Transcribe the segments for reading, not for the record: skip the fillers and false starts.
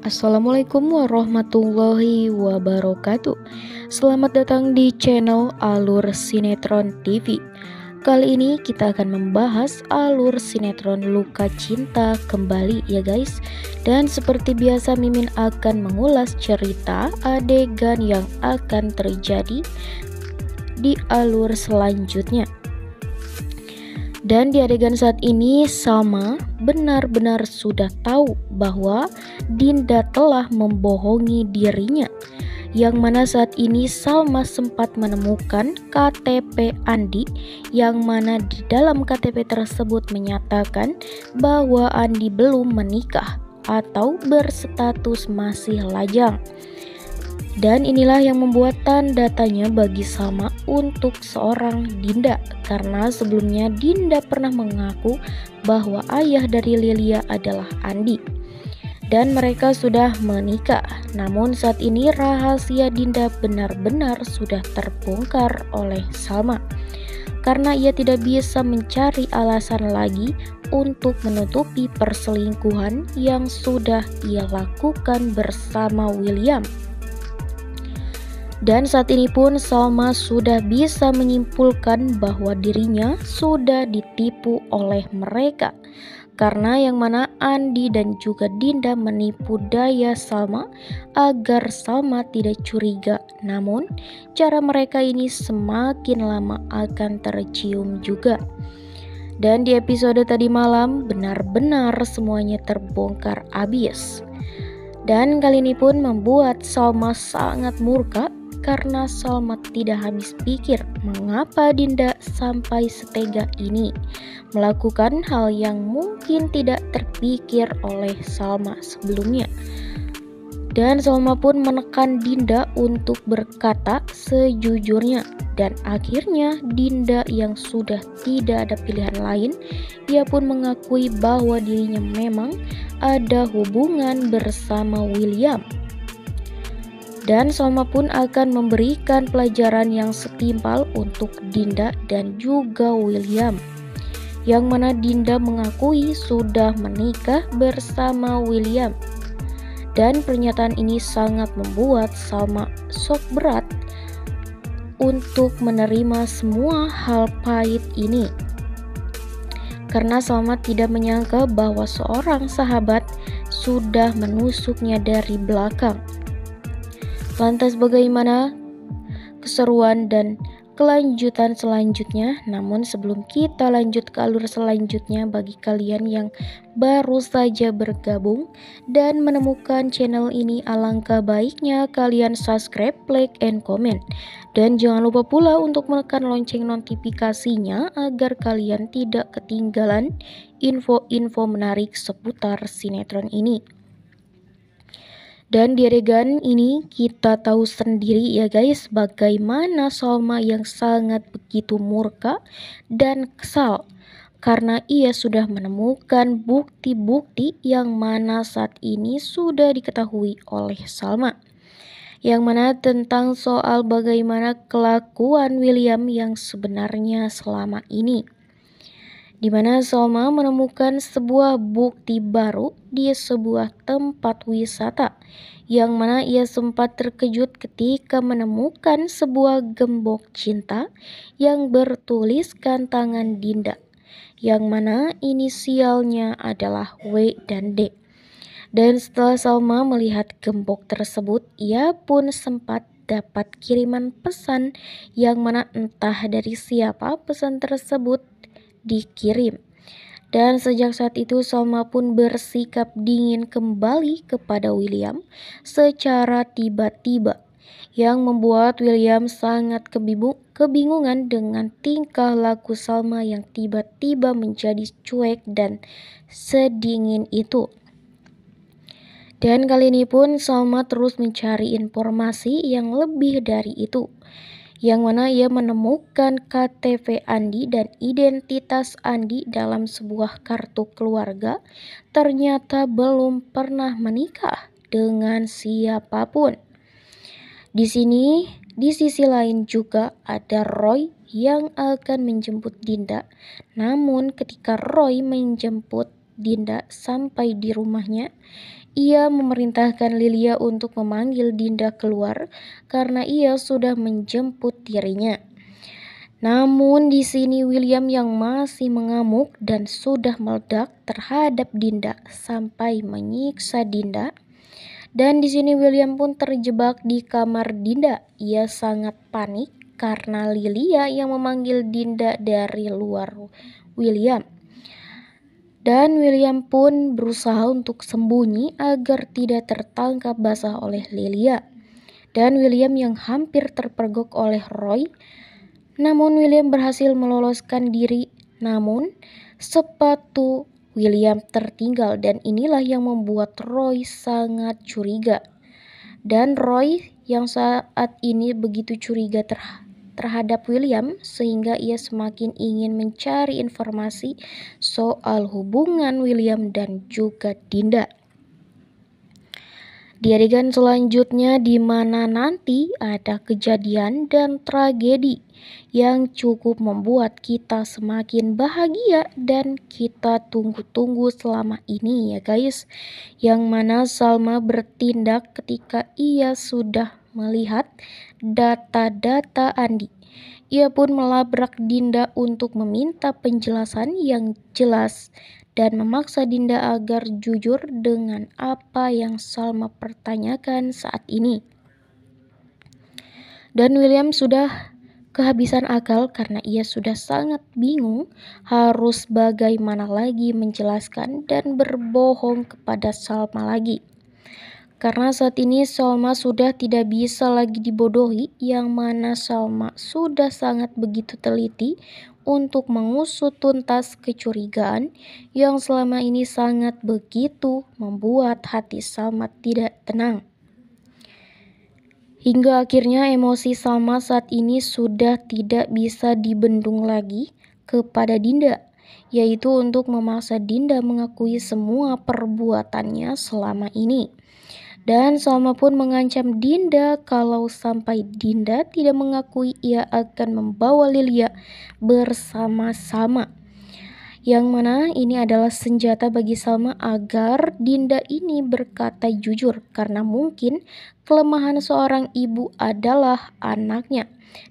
Assalamualaikum warahmatullahi wabarakatuh. Selamat datang di channel Alur Sinetron TV. Kali ini kita akan membahas alur sinetron Luka Cinta kembali ya guys. Dan seperti biasa Mimin akan mengulas cerita adegan yang akan terjadi di alur selanjutnya. Dan di adegan saat ini Salma benar-benar sudah tahu bahwa Dinda telah membohongi dirinya, yang mana saat ini Salma sempat menemukan KTP Andi, yang mana di dalam KTP tersebut menyatakan bahwa Andi belum menikah atau berstatus masih lajang. Dan inilah yang membuat tanda tanya bagi Salma untuk seorang Dinda, karena sebelumnya Dinda pernah mengaku bahwa ayah dari Lilia adalah Andi dan mereka sudah menikah. Namun saat ini rahasia Dinda benar-benar sudah terbongkar oleh Salma, karena ia tidak bisa mencari alasan lagi untuk menutupi perselingkuhan yang sudah ia lakukan bersama William. Dan saat ini pun Salma sudah bisa menyimpulkan bahwa dirinya sudah ditipu oleh mereka, karena yang mana Andi dan juga Dinda menipu daya Salma agar Salma tidak curiga. Namun cara mereka ini semakin lama akan tercium juga. Dan di episode tadi malam benar-benar semuanya terbongkar abis. Dan kali ini pun membuat Salma sangat murka, karena Salma tidak habis pikir mengapa Dinda sampai setega ini melakukan hal yang mungkin tidak terpikir oleh Salma sebelumnya. Dan Salma pun menekan Dinda untuk berkata sejujurnya, dan akhirnya Dinda yang sudah tidak ada pilihan lain, ia pun mengakui bahwa dirinya memang ada hubungan bersama William. Dan Salma pun akan memberikan pelajaran yang setimpal untuk Dinda dan juga William, yang mana Dinda mengakui sudah menikah bersama William. Dan pernyataan ini sangat membuat Salma shock berat untuk menerima semua hal pahit ini, karena Salma tidak menyangka bahwa seorang sahabat sudah menusuknya dari belakang. Lantas bagaimana keseruan dan kelanjutan selanjutnya? Namun sebelum kita lanjut ke alur selanjutnya, bagi kalian yang baru saja bergabung dan menemukan channel ini, alangkah baiknya kalian subscribe, like, and comment. Dan jangan lupa pula untuk menekan lonceng notifikasinya agar kalian tidak ketinggalan info-info menarik seputar sinetron ini. Dan di adegan ini kita tahu sendiri ya guys, bagaimana Salma yang sangat begitu murka dan kesal, karena ia sudah menemukan bukti-bukti yang mana saat ini sudah diketahui oleh Salma, yang mana tentang soal bagaimana kelakuan William yang sebenarnya selama ini, di mana Salma menemukan sebuah bukti baru di sebuah tempat wisata, yang mana ia sempat terkejut ketika menemukan sebuah gembok cinta yang bertuliskan tangan Dinda, yang mana inisialnya adalah W dan D. Dan setelah Salma melihat gembok tersebut, ia pun sempat dapat kiriman pesan, yang mana entah dari siapa pesan tersebut dikirim. Dan sejak saat itu Salma pun bersikap dingin kembali kepada William secara tiba-tiba, yang membuat William sangat kebingungan dengan tingkah laku Salma yang tiba-tiba menjadi cuek dan sedingin itu. Dan kali ini pun Salma terus mencari informasi yang lebih dari itu, yang mana ia menemukan KTP Andi dan identitas Andi dalam sebuah kartu keluarga ternyata belum pernah menikah dengan siapapun. Di sini, di sisi lain juga ada Roy yang akan menjemput Dinda. Namun ketika Roy menjemput Dinda sampai di rumahnya, ia memerintahkan Lilia untuk memanggil Dinda keluar karena ia sudah menjemput dirinya. Namun di sini William yang masih mengamuk dan sudah meledak terhadap Dinda sampai menyiksa Dinda. Dan di sini William pun terjebak di kamar Dinda. Ia sangat panik karena Lilia yang memanggil Dinda dari luar William. Dan William pun berusaha untuk sembunyi agar tidak tertangkap basah oleh Lilia. Dan William yang hampir terpergok oleh Roy. Namun William berhasil meloloskan diri. Namun sepatu William tertinggal dan inilah yang membuat Roy sangat curiga. Dan Roy yang saat ini begitu curiga terhadap William sehingga ia semakin ingin mencari informasi soal hubungan William dan juga Dinda. Di adegan selanjutnya di mana nanti ada kejadian dan tragedi yang cukup membuat kita semakin bahagia dan kita tunggu-tunggu selama ini ya guys. Yang mana Salma bertindak ketika ia sudah melihat data-data Andi. Ia pun melabrak Dinda untuk meminta penjelasan yang jelas dan memaksa Dinda agar jujur dengan apa yang Salma pertanyakan saat ini. Dan William sudah kehabisan akal karena ia sudah sangat bingung harus bagaimana lagi menjelaskan dan berbohong kepada Salma lagi. Karena saat ini Salma sudah tidak bisa lagi dibodohi, yang mana Salma sudah sangat begitu teliti untuk mengusut tuntas kecurigaan yang selama ini sangat begitu membuat hati Salma tidak tenang. Hingga akhirnya emosi Salma saat ini sudah tidak bisa dibendung lagi kepada Dinda, yaitu untuk memaksa Dinda mengakui semua perbuatannya selama ini. Dan Salma pun mengancam Dinda kalau sampai Dinda tidak mengakui ia akan membawa Lilia bersama-sama. Yang mana ini adalah senjata bagi Salma agar Dinda ini berkata jujur karena mungkin kelemahan seorang ibu adalah anaknya.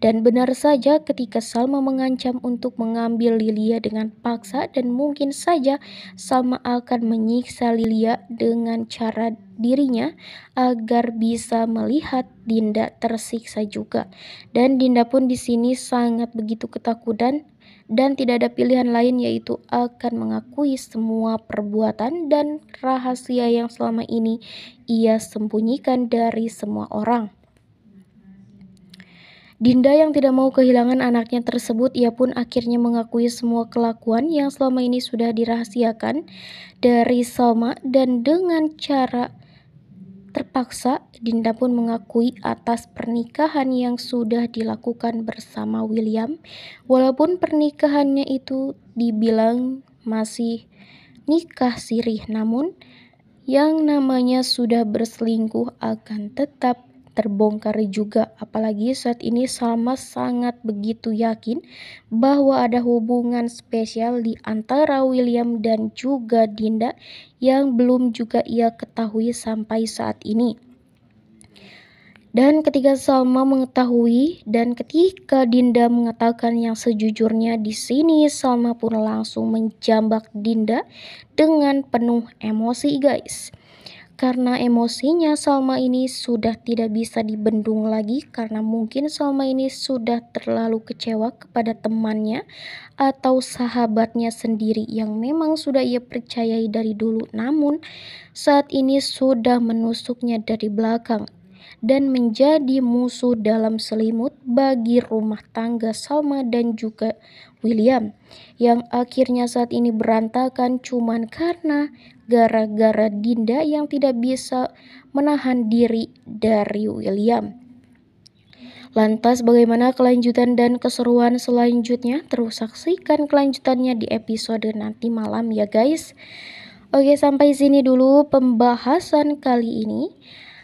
Dan benar saja ketika Salma mengancam untuk mengambil Lilia dengan paksa dan mungkin saja Salma akan menyiksa Lilia dengan cara dirinya agar bisa melihat Dinda tersiksa juga. Dan Dinda pun di sini sangat begitu ketakutan dan tidak ada pilihan lain yaitu akan mengakui semua perbuatan dan rahasia yang selama ini ia sembunyikan dari semua orang. Dinda yang tidak mau kehilangan anaknya tersebut, ia pun akhirnya mengakui semua kelakuan yang selama ini sudah dirahasiakan dari Salma dan dengan cara terpaksa Dinda pun mengakui atas pernikahan yang sudah dilakukan bersama William. Walaupun pernikahannya itu dibilang masih nikah sirih, namun yang namanya sudah berselingkuh akan tetap terbongkar juga. Apalagi saat ini Salma sangat begitu yakin bahwa ada hubungan spesial di antara William dan juga Dinda yang belum juga ia ketahui sampai saat ini. Dan ketika Salma mengetahui dan ketika Dinda mengatakan yang sejujurnya, di sini Salma pun langsung menjambak Dinda dengan penuh emosi guys. Karena emosinya Salma ini sudah tidak bisa dibendung lagi karena mungkin Salma ini sudah terlalu kecewa kepada temannya atau sahabatnya sendiri yang memang sudah ia percayai dari dulu, namun saat ini sudah menusuknya dari belakang dan menjadi musuh dalam selimut bagi rumah tangga Salma dan juga William yang akhirnya saat ini berantakan cuman karena gara-gara Dinda yang tidak bisa menahan diri dari William. Lantas bagaimana kelanjutan dan keseruan selanjutnya? Terus saksikan kelanjutannya di episode nanti malam ya guys. Oke, sampai sini dulu pembahasan kali ini.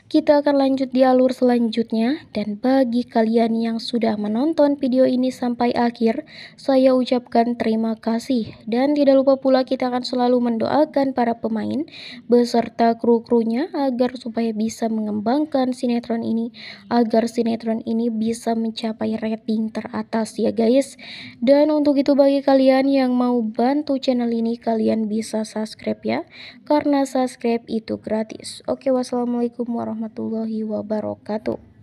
Kita akan lanjut di alur selanjutnya, dan bagi kalian yang sudah menonton video ini sampai akhir, saya ucapkan terima kasih. Dan tidak lupa pula kita akan selalu mendoakan para pemain beserta kru-krunya agar supaya bisa mengembangkan sinetron ini, agar sinetron ini bisa mencapai rating teratas ya guys. Dan untuk itu bagi kalian yang mau bantu channel ini, kalian bisa subscribe ya, karena subscribe itu gratis. Oke, wassalamualaikum warahmatullahi wabarakatuh.